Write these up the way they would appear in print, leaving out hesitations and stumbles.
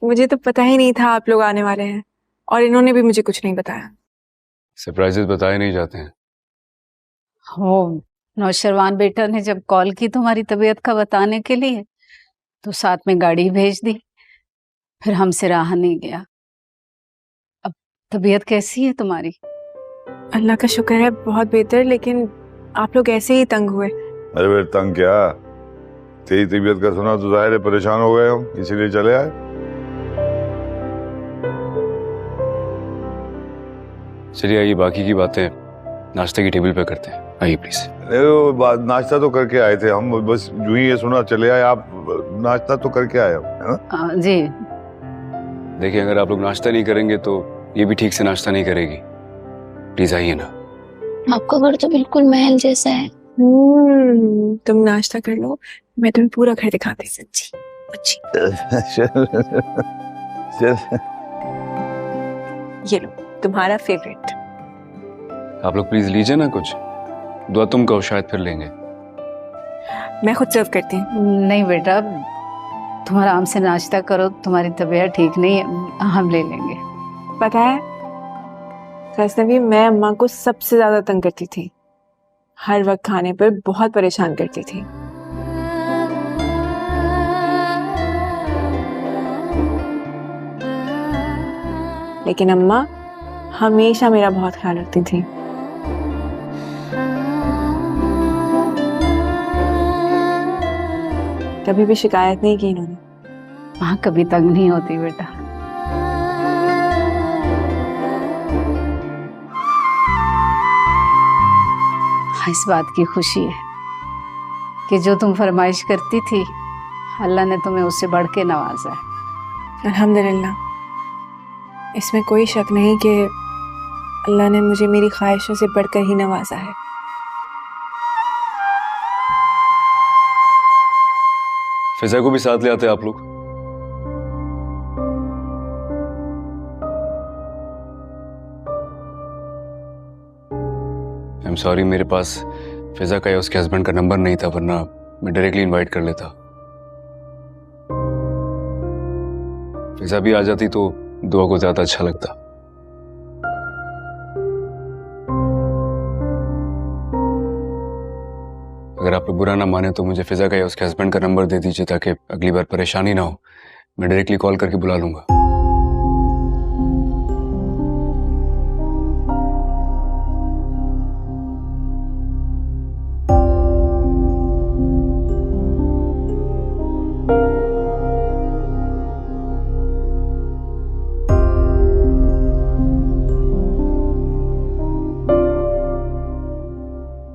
मुझे तो पता ही नहीं था आप लोग आने वाले हैं, और इन्होंने भी मुझे कुछ नहीं बताया। सरप्राइजेस बताए नहीं जाते हैं। हो नौशरवान बेटा ने जब कॉल की तुम्हारी तबीयत का बताने के लिए, तो साथ में गाड़ी भेज दी, फिर हमसे रहा नहीं गया। अब तबीयत कैसी है तुम्हारी? अल्लाह का शुक्र है, बहुत बेहतर। लेकिन आप लोग ऐसे ही तंग हुए। अरे बेटा तंग क्या, तेरी तबीयत का सुना तो जाहिर है परेशान हो गए हम, इसीलिए चले आए। चलिए आइए, बाकी की बातें नाश्ते की टेबल पे करते हैं। आइए प्लीज। नाश्ता तो करके आए थे हम, बस यूं ही ये सुना चले आए। आप नाश्ता तो करके आए हो, है ना? जी। देखिए, अगर आप लोग नाश्ता नहीं करेंगे तो ये भी ठीक से नाश्ता नहीं करेगी। प्लीज आइए ना। आपका घर तो बिल्कुल महल जैसा है। तुम नाश्ता कर लो, मैं तुम्हें पूरा घर दिखाती। सच्ची अच्छी। ये लो तुम्हारा फेवरेट। आप लोग प्लीज लीजिए ना कुछ। दुआ तुम कहो, शायद फिर लेंगे। मैं खुद सर्व करती हूँ। नहीं बेटा, तुम आराम से नाश्ता करो, तुम्हारी तबीयत ठीक नहीं है, हम ले लेंगे। पता है गजनवी, मैं अम्मा को सबसे ज्यादा तंग करती थी। हर वक्त खाने पर बहुत परेशान करती थी। लेकिन अम्मा हमेशा मेरा बहुत ख्याल रखती थी। कभी भी शिकायत नहीं की इन्होंने। वहाँ कभी तंग नहीं होती बेटा। इस बात की खुशी है कि जो तुम फरमाइश करती थी, अल्लाह ने तुम्हें उससे बढ़ के नवाजा है। अल्हम्दुलिल्लाह, इसमें कोई शक नहीं कि अल्लाह ने मुझे मेरी ख्वाहिशों से बढ़कर ही नवाजा है। फिजा को भी साथ ले आते आप लोग। आई एम सॉरी, मेरे पास फिजा का या उसके हस्बैंड का नंबर नहीं था, वरना मैं डायरेक्टली इनवाइट कर लेता। फिजा भी आ जाती तो दुआ को ज्यादा अच्छा लगता। अगर आप लोग बुरा ना माने तो मुझे फिजा का या उसके हस्बैंड का नंबर दे दीजिए, ताकि अगली बार परेशानी ना हो। मैं डायरेक्टली कॉल करके बुला लूंगा।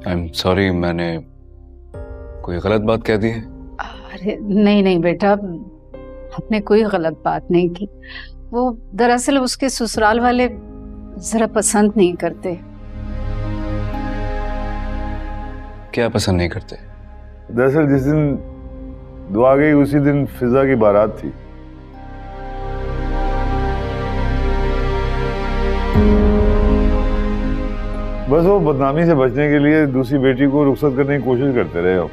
आई एम सॉरी, मैंने कोई गलत बात कह दी है? अरे नहीं नहीं बेटा, आपने कोई गलत बात नहीं की। वो दरअसल उसके ससुराल वाले जरा पसंद नहीं करते। क्या पसंद नहीं करते? दरअसल जिस दिन दुआ गई उसी दिन फिजा की बारात थी। बस वो बदनामी से बचने के लिए दूसरी बेटी को रुखसत करने की कोशिश करते रहे हो।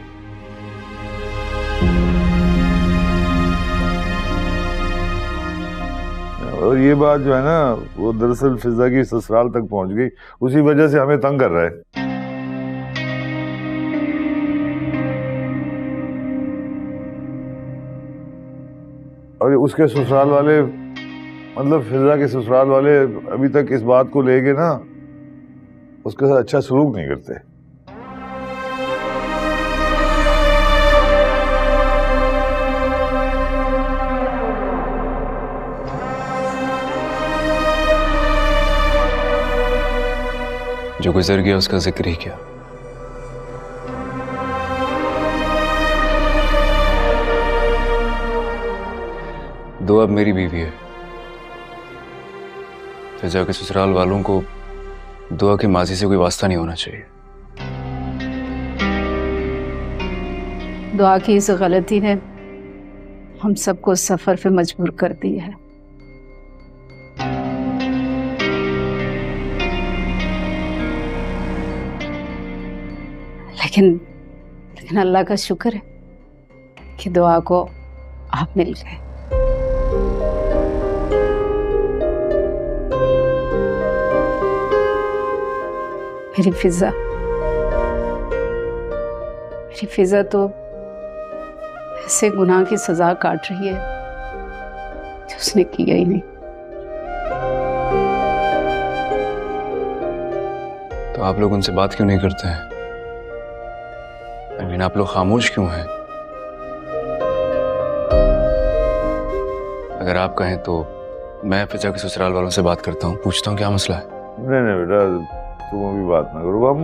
और ये बात जो है ना, वो दरअसल फिजा की ससुराल तक पहुंच गई, उसी वजह से हमें तंग कर रहा है। और उसके ससुराल वाले, मतलब फिजा के ससुराल वाले अभी तक इस बात को लेके ना उसके साथ अच्छा सलूक नहीं करते। जो गुजर गया उसका जिक्र ही क्या। दुआ अब मेरी बीवी है। फिजा के ससुराल वालों को दुआ के माजी से कोई वास्ता नहीं होना चाहिए। दुआ की इस गलती ने हम सबको सफर पे मजबूर कर दिया है। लेकिन अल्लाह का शुक्र है कि दुआ को आप मिल गए। मेरी फिजा तो ऐसे गुनाह की सजा काट रही है जो उसने किया ही नहीं। तो आप लोग उनसे बात क्यों नहीं करते हैं? आप लोग खामोश क्यों हैं? अगर आप कहें तो मैं फिजा के ससुराल वालों से बात करता हूँ, पूछता हूँ क्या मसला है। नहीं बेटा, तुम अभी बात ना करो, हम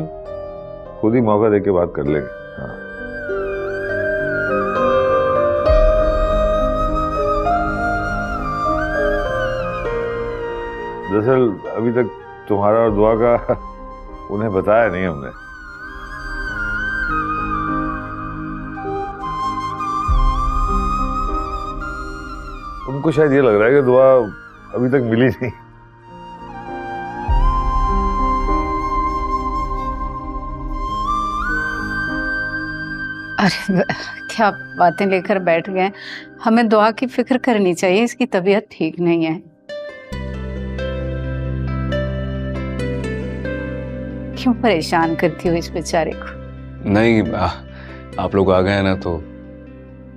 खुद ही मौका देके बात कर लेंगे। हाँ। दरअसल अभी तक तुम्हारा और दुआ का उन्हें बताया नहीं हमने। उनको शायद ये लग रहा है कि दुआ अभी तक मिली नहीं। अरे क्या बातें लेकर बैठ गए। हमें दुआ की फिक्र करनी चाहिए, इसकी तबीयत ठीक नहीं है। क्यों परेशान करती हो इस बेचारे को? नहीं, आप लोग आ गए हैं ना तो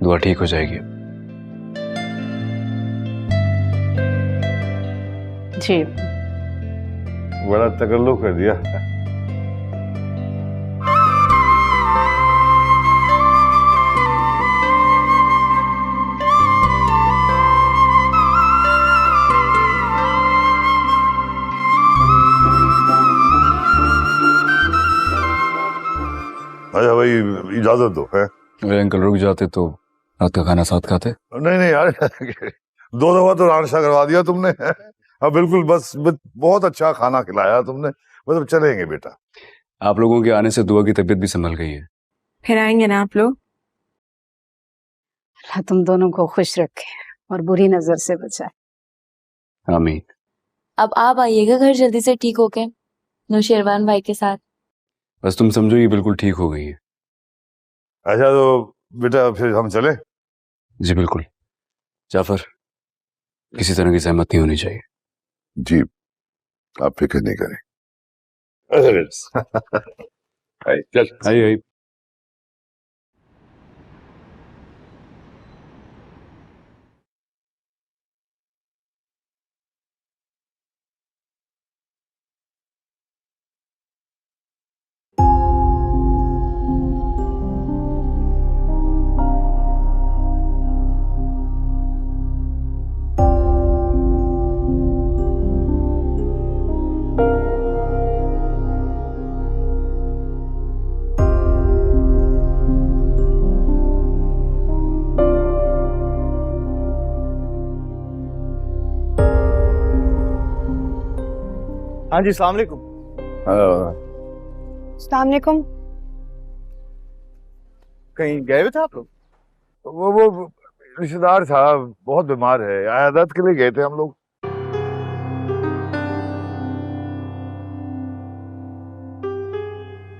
दुआ ठीक हो जाएगी। जी। बड़ा तकल्लुफ कर दिया। अच्छा भाई, इजाजत दो है। अरे अंकल रुक जाते तो रात का खाना साथ खाते। नहीं यार, 2 दफा तो नाश्ता करवा दिया तुमने। हाँ बिल्कुल, बस बहुत अच्छा खाना खिलाया तुमने। मतलब चलेंगे बेटा। आप लोगों के आने से दुआ की तबीयत भी संभल गई है। फिर आएंगे ना आप लोग? अल्लाह तुम दोनों को खुश रखे और बुरी नजर से बचाए। आमीन। अब आप आइएगा घर जल्दी से ठीक होके नौशेरवान भाई के साथ। बस तुम समझो ये बिल्कुल ठीक हो गई है। अच्छा तो बेटा फिर हम चले? जी बिल्कुल। जाफर, किसी तरह की सहमत नहीं होनी चाहिए। जी, आप फिक्र नहीं करें। चल आइए। हाँ जी, अस्सलाम वालेकुम। अस्सलाम वालेकुम। कहीं गए हुए थे आप लोग? वो रिश्तेदार था, बहुत बीमार है, आयादत के लिए गए थे हम लोग।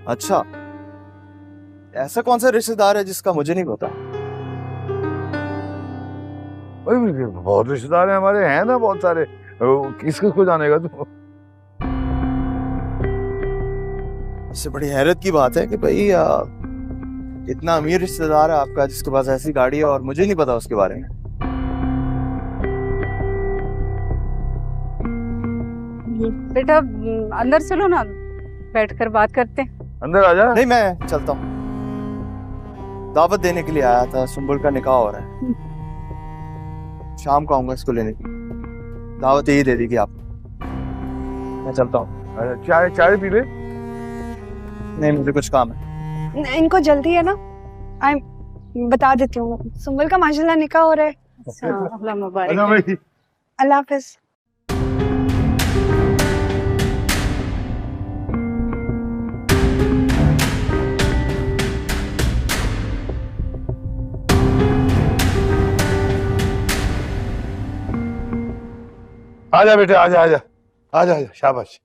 अच्छा, ऐसा कौन सा रिश्तेदार है जिसका मुझे नहीं पता? बहुत रिश्तेदार हैं हमारे, हैं ना बहुत सारे। किस किस को जानेगा तू? इससे बड़ी हैरत की बात है कि भाई इतना अमीर रिश्तेदार है आपका जिसके पास ऐसी गाड़ी है और मुझे नहीं पता उसके बारे में। बेटा अंदर चलो ना, बैठकर बात करते हैं। अंदर आ जा। नहीं, मैं चलता हूँ। दावत देने के लिए आया था, सुंबुल का निकाह हो रहा है। शाम को आऊंगा इसको लेने की। दावत यही दे देगी आप। मैं चलता हूँ। चाय पी ले। नहीं, मुझे कुछ काम है। इनको जल्दी है ना, आई बता देती हूँ। सुंबल का माशाल्लाह निकाह हो रहा है। अल्लाह मुबारक। अच्छा भाई, अल्लाह हाफिज। आजा बेटे, आजा आजा आजा आजा, शाबाश।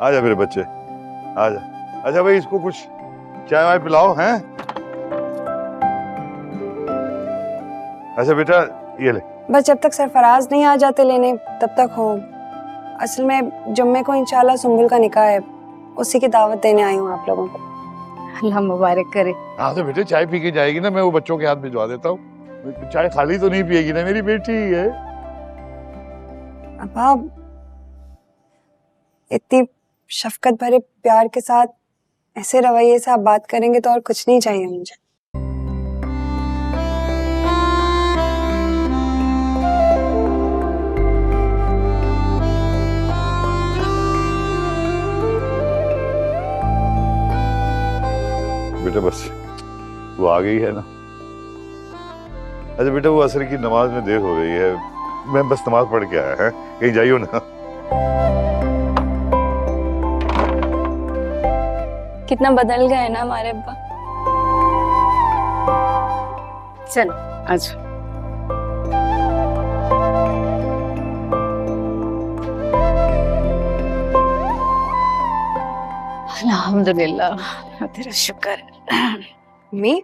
आजा मेरे बच्चे, आजा। अच्छा भाई, इसको कुछ चाय वाय पिलाओ हैं। अच्छा बेटा, ये ले। बस जब तक सरफराज नहीं आ जाते लेने तब तक हो। असल में जुम्मे को इंशाल्लाह सुंबुल का निकाह है, उसी की दावत देने आई हूँ आप लोगों को। अल्लाह मुबारक करे। हाँ तो बेटे चाय पी के जाएगी ना, मैं वो बच्चों के हाथ भिजवा देता हूँ। चाय खाली तो नहीं पिएगी ना मेरी बेटी है। अब आप इतनी शफकत भरे प्यार के साथ ऐसे रवैये से आप बात करेंगे तो और कुछ नहीं चाहिए मुझे। बेटा बस वो आ गई है ना। अच्छा बेटा वो असर की नमाज में देर हो गई है, मैं बस नमाज पढ़ के आया है, कहीं जाइयो ना। कितना बदल गए ना हमारे अब्बा। चलो आज अल्हम्दुलिल्लाह, तेरा शुक्र है। मी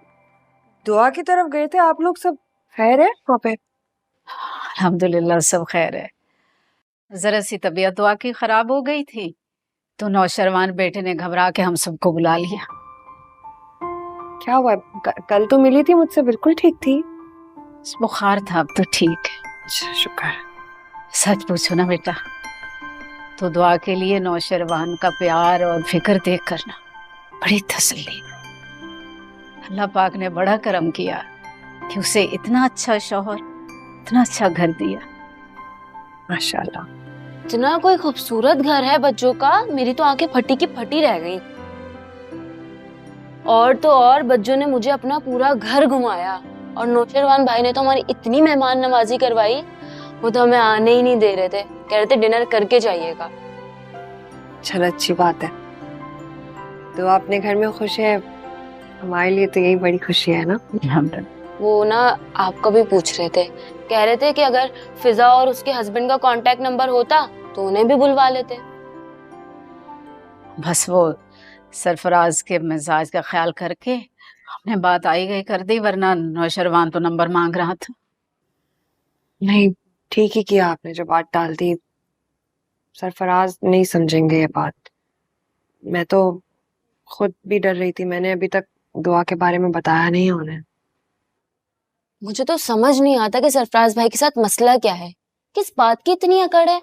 दुआ की तरफ गए थे आप लोग, सब खैर है वहाँ पे? अल्हम्दुलिल्लाह सब खैर है। जरा सी तबीयत दुआ की खराब हो गई थी तो नौशरवान बेटे ने घबरा के हम सबको बुला लिया। क्या हुआ? कल तो मिली थी मुझसे, बिल्कुल ठीक थी। बुखार था, अब तो ठीक है। अच्छा शुक्र है। सच पूछो ना बेटा, तो दुआ के लिए नौशरवान का प्यार और फिक्र देख कर ना बड़ी तसल्ली। अल्लाह पाक ने बड़ा करम किया कि उसे इतना अच्छा शौहर, इतना अच्छा घर दिया। माशाल्लाह। इतना कोई खूबसूरत घर है बच्चों का, मेरी तो आंखें फटी की फटी रह गई। और तो और बच्चों ने मुझे अपना पूरा घर घुमाया और नौशरवान भाई ने तो हमारी इतनी मेहमान नवाजी करवाई, वो तो हमें आने ही नहीं दे रहे थे, कह रहे थे डिनर करके जाइएगा। चल अच्छी बात है, तो अपने घर में खुश है, हमारे लिए तो यही बड़ी खुशी है ना। वो ना आपको भी पूछ रहे थे, कह रहे थे कि अगर फिजा और उसके हस्बैंड का कांटेक्ट नंबर होता तो उन्हें भी बुलवा लेते। बस वो सरफराज के मिजाज का ख्याल करके हमने बात आई गई कर दी, वरना नौशरवान तो नंबर मांग रहा था। नहीं ठीक ही किया आपने जो बात डाल दी, सरफराज नहीं समझेंगे ये बात। मैं तो खुद भी डर रही थी, मैंने अभी तक दुआ के बारे में बताया नहीं है उन्हें। मुझे तो समझ नहीं आता कि सरफराज भाई के साथ मसला क्या है, किस बात की इतनी अकड़ है।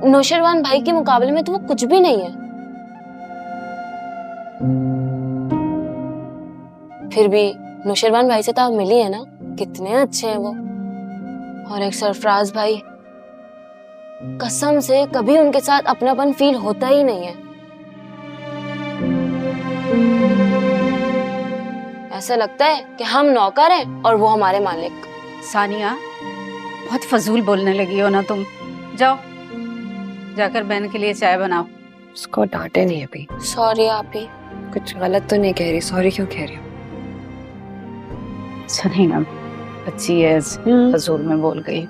नौशरवान भाई के मुकाबले में तो वो कुछ भी नहीं है, फिर भी नौशरवान भाई से तो आप मिली है ना, कितने अच्छे हैं वो। और एक सरफराज भाई, कसम से कभी उनके साथ अपनापन फील होता ही नहीं है। ऐसा लगता है कि हम नौकर हैं और वो हमारे मालिक। सानिया, बहुत फजूल बोलने लगी हो ना तुम। जाओ जाकर बहन के लिए चाय बनाओ। उसको डांटे नहीं अभी। सॉरी आप ही। कुछ गलत तो नहीं कह रही? सॉरी क्यों कह रही हो? अच्छा नहीं ना, अच्छी है, फजूल में बोल गई।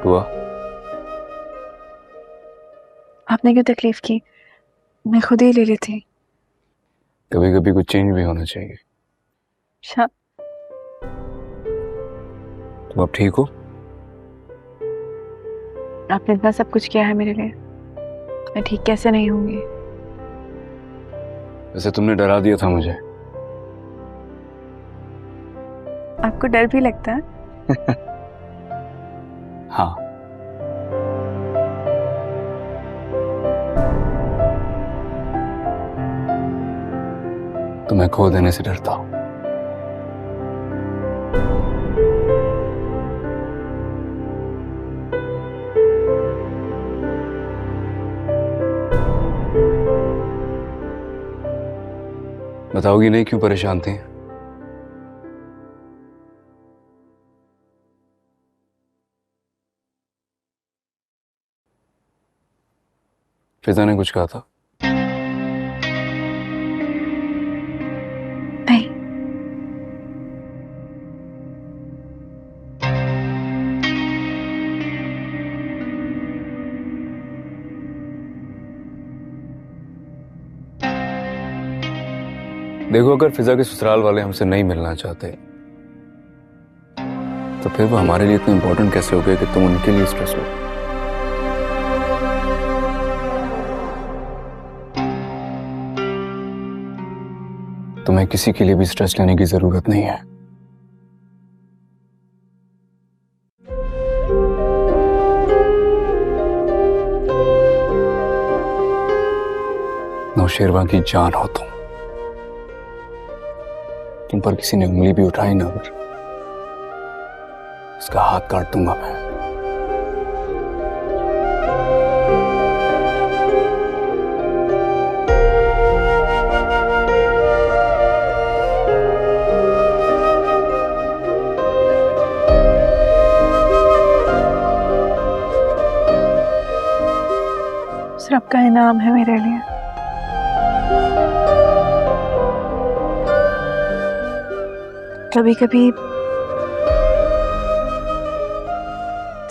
हुआ? आपने क्यों तकलीफ की? मैं खुद ही ले रही थी। कभी कभी कुछ चेंज भी होना चाहिए। तुम अब ठीक हो? आपने इतना सब कुछ किया है मेरे लिए, मैं ठीक कैसे नहीं होंगी? वैसे तुमने डरा दिया था मुझे। आपको डर भी लगता है? हाँ। तुम्हें खो देने से डरता हूं। बताओगी नहीं क्यों परेशान थी? फिजा ने कुछ कहा था? नहीं। देखो, अगर फिजा के ससुराल वाले हमसे नहीं मिलना चाहते तो फिर वो हमारे लिए इतने इंपॉर्टेंट कैसे हो गए कि तुम उनके लिए स्ट्रेस हो? तुम्हें किसी के लिए भी स्ट्रेस लेने की जरूरत नहीं है। नौशेरवा की जान हो तुम पर किसी ने उंगली भी उठाई ना, अगर उसका हाथ काट दूंगा मैं। रब का इनाम है मेरे लिए। कभी कभी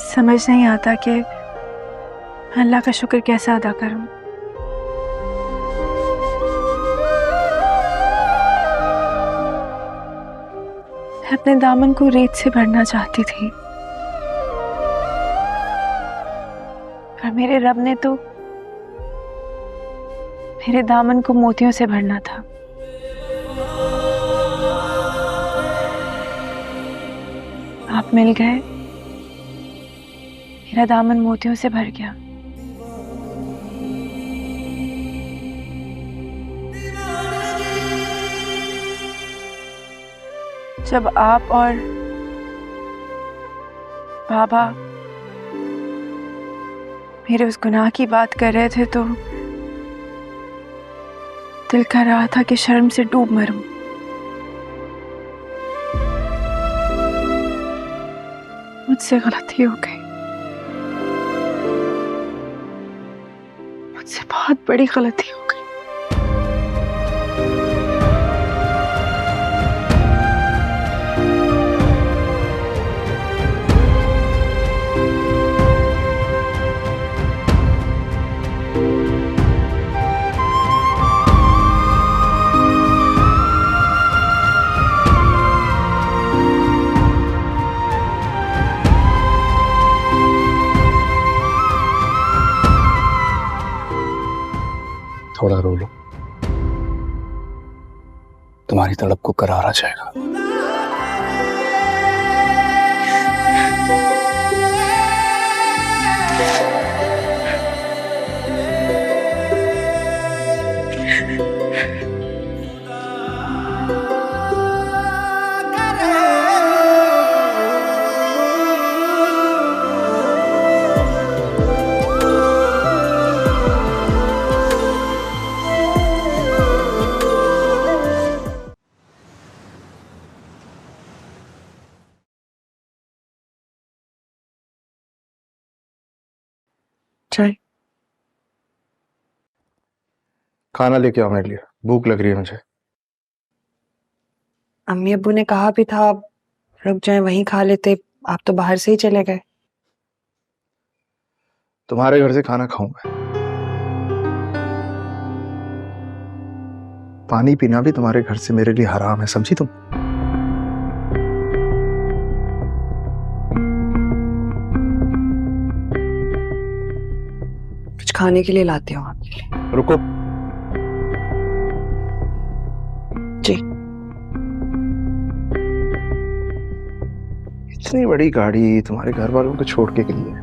समझ नहीं आता कि अल्लाह का शुक्र कैसे अदा करूं। मैं अपने दामन को रेत से भरना चाहती थी, पर मेरे रब ने तो मेरे दामन को मोतियों से भरना था। आप मिल गए, मेरा दामन मोतियों से भर गया। जब आप और बाबा मेरे उस गुनाह की बात कर रहे थे तो दिल कर रहा था कि शर्म से डूब मरूं। मुझसे गलती हो गई, मुझसे बहुत बड़ी गलती हो गई। थोड़ा रो लो, तुम्हारी तड़प को करार आ जाएगा। चाय खाना लेके आओ मेरे लिए, भूख लग रही है मुझे। अम्मी अब्बू ने कहा भी था रुक जाए वहीं खा लेते, आप तो बाहर से ही चले गए। तुम्हारे घर से खाना खाऊंगा। पानी पीना भी तुम्हारे घर से मेरे लिए हराम है, समझी तुम? कुछ खाने के लिए लाती हूँ आपके लिए। रुको जी। इतनी बड़ी गाड़ी तुम्हारे घर वालों को छोड़ के लिए?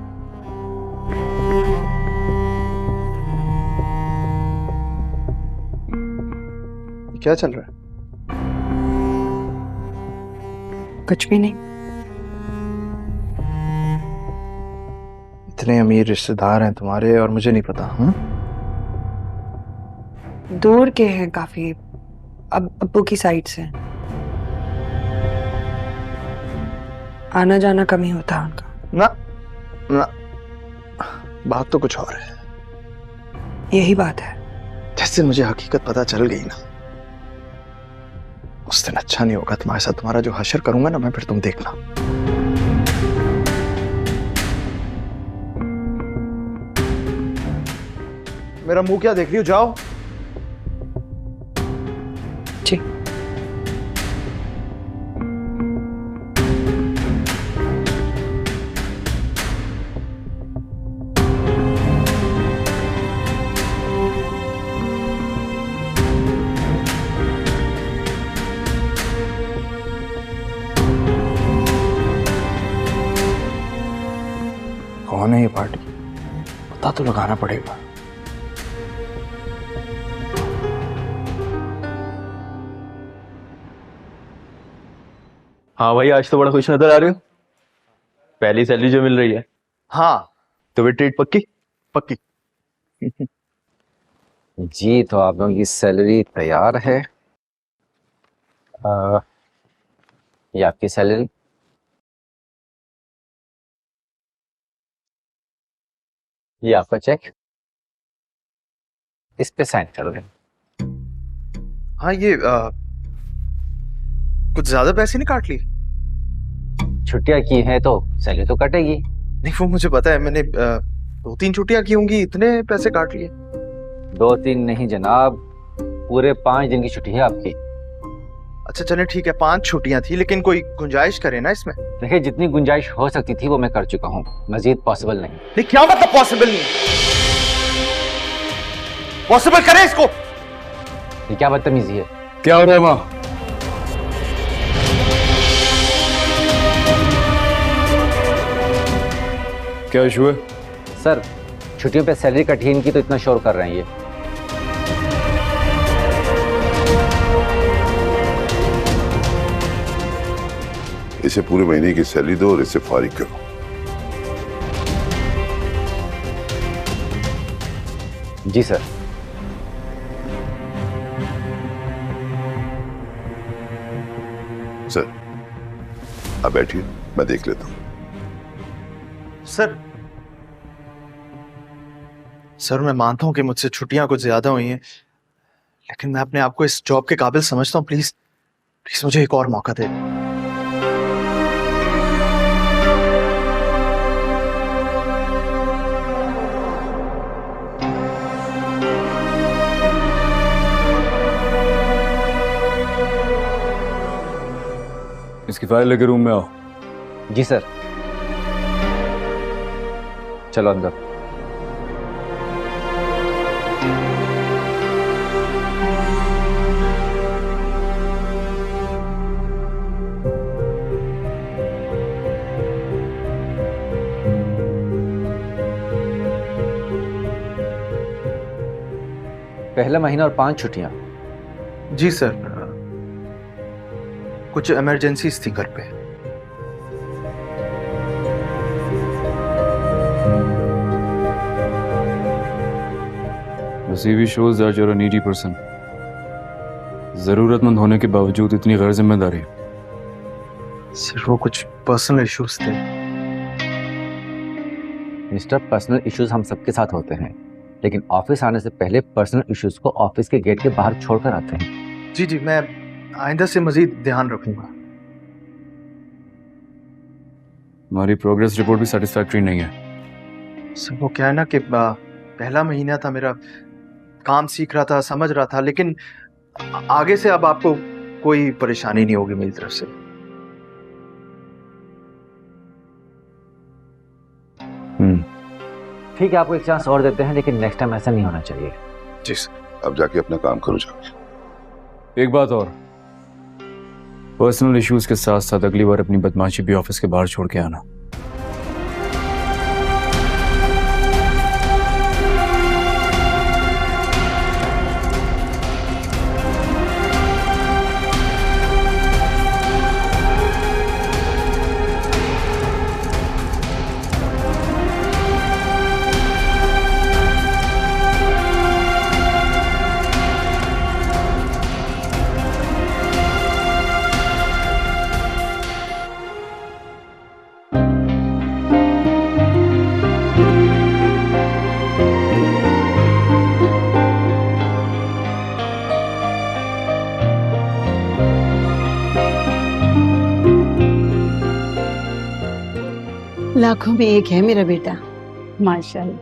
क्या चल रहा है? कुछ भी नहीं। इतने अमीर रिश्तेदार हैं तुम्हारे और मुझे नहीं पता। दूर के हैं काफी, अब अब्बू की साइड से। आना जाना कम ही होता है उनका। ना ना, बात तो कुछ और है। यही बात है। जैसे मुझे हकीकत पता चल गई ना, उस दिन अच्छा नहीं होगा तुम्हारे साथ। तुम्हारा जो हशर करूंगा ना मैं, फिर तुम देखना। मेरा मुंह क्या देख रही हो, जाओ। जी। कौन है ये पार्टी, पता तो लगाना पड़ेगा। हाँ भाई, आज तो बड़ा खुश नजर आ रहे हो। पहली सैलरी जो मिल रही है। हाँ, तो फिर ट्रीट पक्की। पक्की। जी, तो आप लोगों की सैलरी तैयार है। ये आपकी सैलरी। ये आपका चेक, इस पे साइन कर दें। हाँ, ये कुछ ज्यादा पैसे नहीं काट लिए? छुट्टियां की हैं तो सैलरी तो कटेगी। नहीं, वो मुझे पता है, मैंने 2-3 छुट्टियां की होंगी, इतने पैसे काट लिए। 2-3 नहीं जनाब, पूरे 5 दिन की छुट्टी है आपकी। अच्छा चले ठीक है, 5 छुट्टियां थी, लेकिन कोई गुंजाइश करे ना इसमें। देखिए, जितनी गुंजाइश हो सकती थी वो मैं कर चुका हूँ, मजीद पॉसिबल नहीं। नहीं, क्या मतलब पॉसिबल नहीं? पॉसिबल करे इसको। ये क्या बदतमीजी है? क्या हो रहा है वहाँ? क्या इशू है? सर, छुट्टियों पे सैलरी कटी इनकी तो इतना शोर कर रहे हैं ये। इसे पूरे महीने की सैलरी दो और इसे फारिग करो। जी सर। सर आप बैठिए, मैं देख लेता हूं। सर मैं मानता हूं कि मुझसे छुट्टियां कुछ ज्यादा हुई हैं, लेकिन मैं अपने आप को इस जॉब के काबिल समझता हूं। प्लीज प्लीज मुझे एक और मौका दे। इसकी फाइल लेकर रूम में आओ। जी सर। चलो अंदर। पहला महीना और 5 छुट्टियां। जी सर, कुछ इमरजेंसीज थी घर पे। The CV shows that you're a needy person. जरूरतमंद होने के बावजूद इतनी गैर जिम्मेदारी। सर वो कुछ पर्सनल इश्यूज थे। मिस्टर, पर्सनल इश्यूज हम सबके साथ होते हैं, लेकिन ऑफिस आने से पहले पर्सनल इश्यूज को ऑफिस के गेट के बाहर छोड़कर आते हैं। जी जी, मैं आइंदा से मजीद ध्यान रखूंगा। हमारी प्रोग्रेस रिपोर्ट भी सेटिस्फैक्टरी नहीं है। सर वो क्या है ना कि पहला महीना था मेरा, काम सीख रहा था, समझ रहा था, लेकिन आगे से अब आपको कोई परेशानी नहीं होगी मेरी तरफ से। ठीक है, आपको एक चांस और देते हैं, लेकिन नेक्स्ट टाइम ऐसा नहीं होना चाहिए। जी सर, अब जाके अपना काम करो जाके। एक बात और, पर्सनल इश्यूज के साथ साथ अगली बार अपनी बदमाशी भी ऑफिस के बाहर छोड़ के आना। लाखों में एक है मेरा बेटा। माशाल्लाह,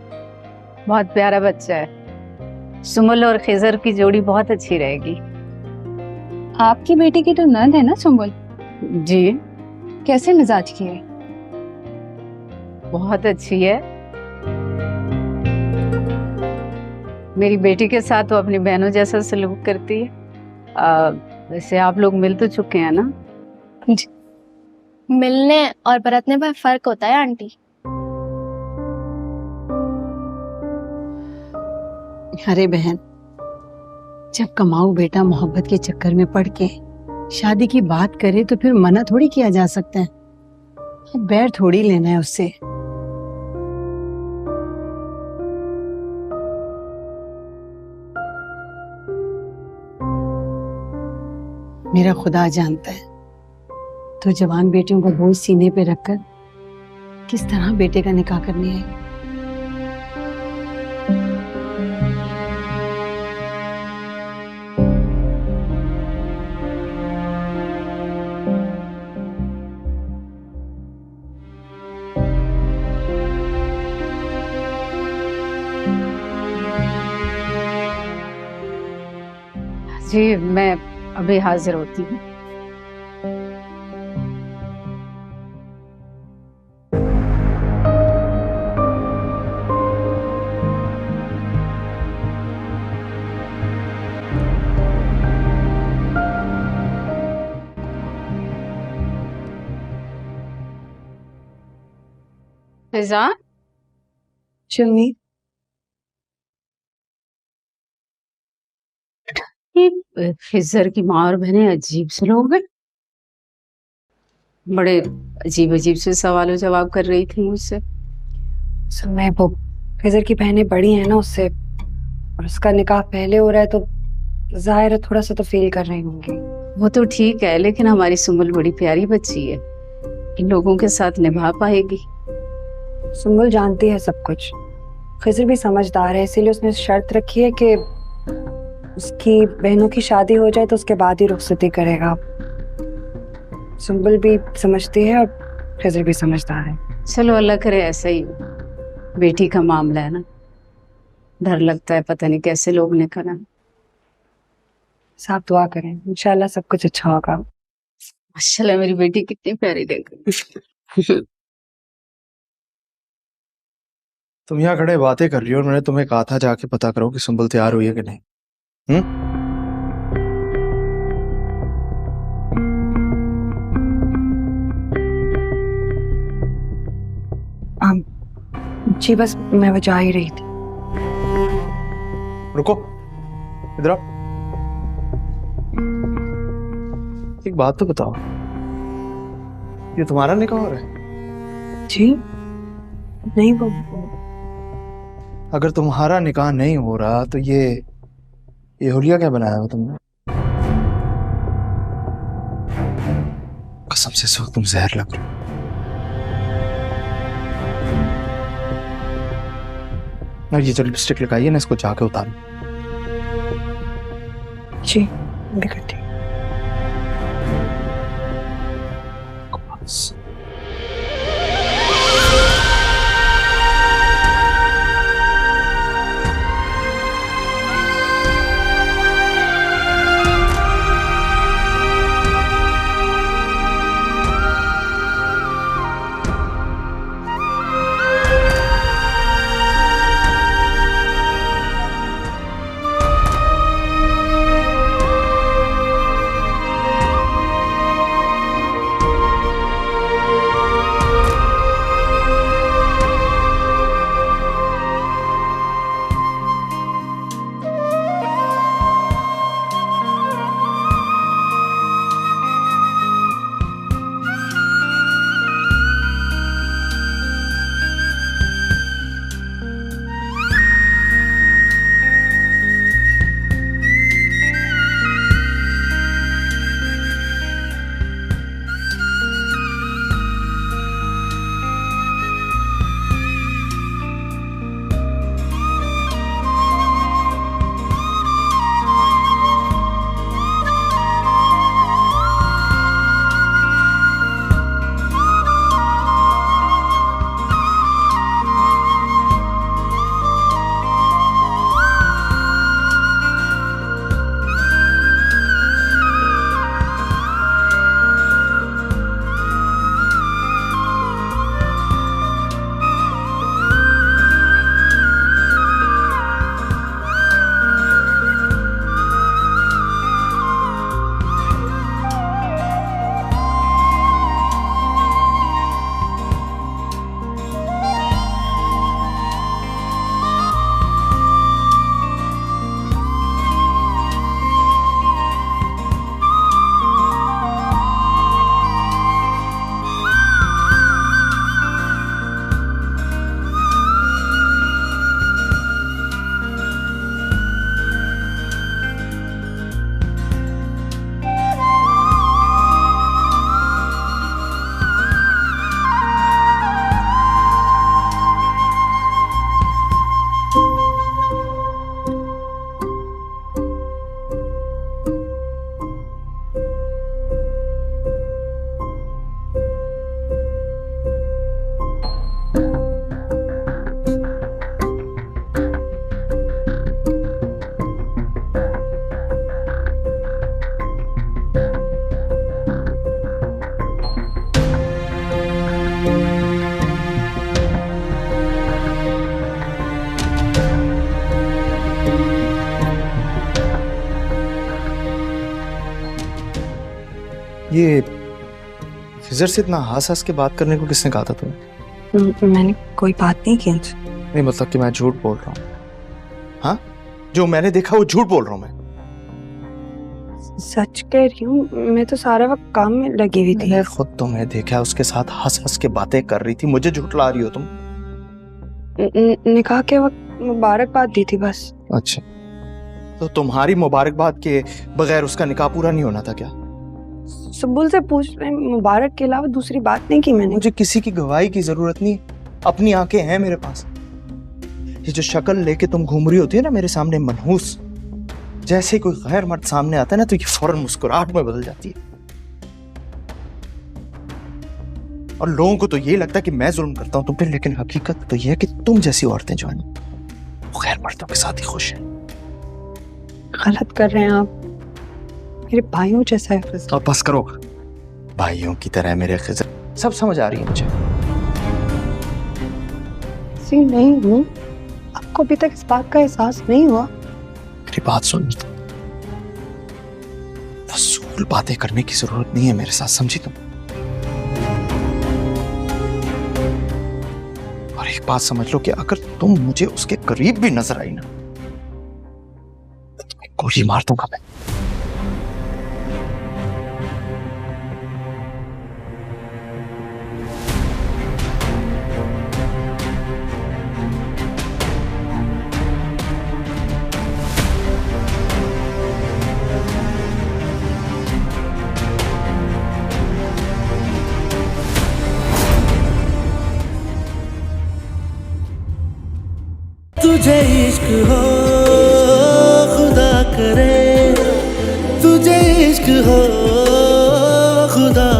बहुत प्यारा बच्चा है। सुमुल और खिजर की जोड़ी बहुत अच्छी रहेगी। आपकी बेटी की तो नंद है ना सुम्बुल? जी, कैसे मिजाज की है? बहुत अच्छी है। मेरी बेटी के साथ वो अपनी बहनों जैसा सलूक करती है। वैसे आप लोग मिल तो चुके हैं ना? जी। मिलने और बरतने में फर्क होता है आंटी। अरे बहन, जब कमाऊ बेटा मोहब्बत के चक्कर में पड़ के शादी की बात करे तो फिर मना थोड़ी किया जा सकता है। अब बैर थोड़ी लेना है उससे। मेरा खुदा जानता है तो जवान बेटियों को बोझ सीने पे रखकर किस तरह बेटे का निकाह करने आई। जी, मैं अभी हाजिर होती हूँ। फिजा, चुन्नी, ये खिजर की माँ और बहनें अजीब से लोग हैं। बड़े अजीब अजीब से सवालों जवाब कर रही थी मुझसे। सुनना है वो खिजर की बहनें बड़ी हैं ना उससे, और उसका निकाह पहले हो रहा है तो जाहिर है थोड़ा सा तो फील कर रही होंगी। वो तो ठीक है, लेकिन हमारी सुमुल बड़ी प्यारी बच्ची है, इन लोगों के साथ निभा पाएगी? सुमुल जानती है सब कुछ। खिजर भी समझदार है, इसीलिए उसने शर्त रखी है कि उसकी बहनों की शादी हो जाए तो उसके बाद ही रुखसती करेगा। सुम्बुल भी समझती है और खिजर भी समझदार है। चलो अल्लाह करे ऐसा ही हो। बेटी का मामला है ना, डर लगता है पता नहीं कैसे लोग निकला। आप दुआ करें, इंशाल्लाह सब कुछ अच्छा होगा। माशाल्लाह मेरी बेटी कितनी प्यारी लग रही। तुम यहाँ खड़े बातें कर रही हो और मैंने तुम्हें कहा था जाके पता करो कि सुम्बुल तैयार हुई है कि नहीं। जी बस मैं वो जा ही रही थी। रुको, इधर आओ। एक बात तो बताओ, ये तुम्हारा निकाह हो रहा है? जी नहीं, वो अगर तुम्हारा निकाह नहीं हो रहा तो ये हुलिया क्या बनाया हो तुमने? कसम से इस वक्त तुम जहर लग रहे हो। और ये जो लिपस्टिक लगाई है ना, इसको जाके उतारो। जी मैं करती हूँ। ये फिजर से इतना हंस हंस के बात करने को किसने कहा था तुम्हें? मैंने कोई बात नहीं की उनसे। नहीं मतलब कि मैं झूठ बोल रहा हूँ? हाँ, जो मैंने देखा वो झूठ बोल रहा हूँ मैं? सच कह रही हूँ, मैं तो सारा वक्त काम में लगी हुई थी। मैंने खुद तुम्हें देखा, उसके साथ हंस हंस के बातें कर रही थी, मुझे झुठला रही हो तुम? निकाह के वक्त मुबारकबाद दी थी बस। अच्छा, तो तुम्हारी मुबारकबाद के बगैर उसका निकाह पूरा नहीं होना था क्या? सुबुल से पूछ रहे, मुबारक के अलावा दूसरी बात नहीं की मैंने। मुझे किसी की गवाही की जरूरत नहीं, अपनी आंखें हैं मेरे पास। ये जो शक्ल लेके तुम घूम रही होती है ना मेरे सामने मनहूस, जैसे कोई गैर मर्द सामने आता है ना तो ये फौरन मुस्कुराहट में बदल जाती है। और लोगों को तो ये लगता है कि मैं जुल्म करता हूं तुम पे, लेकिन हकीकत तो ये है कि तुम जैसी औरतें जो हैं वो गैर मर्दों के साथ ही खुश हैं। गलत कर रहे हैं आप, मेरे भाइयों जैसा है। और बस करो, भाइयों की तरह मेरे खिज़र, सब समझ आ रही है मुझे। ऐसी नहीं हूँ, आपको अभी तक इस बात का एहसास नहीं हुआ? मेरी बात सुन, फजूल बातें करने की जरूरत नहीं है मेरे साथ, समझी तुम? और एक बात समझ लो कि अगर तुम मुझे उसके करीब भी नजर आई ना तो तुम्हें गोली मार दूंगा मैं। तुझे इश्क हो खुदा करे, तुझे इश्क हो खुदा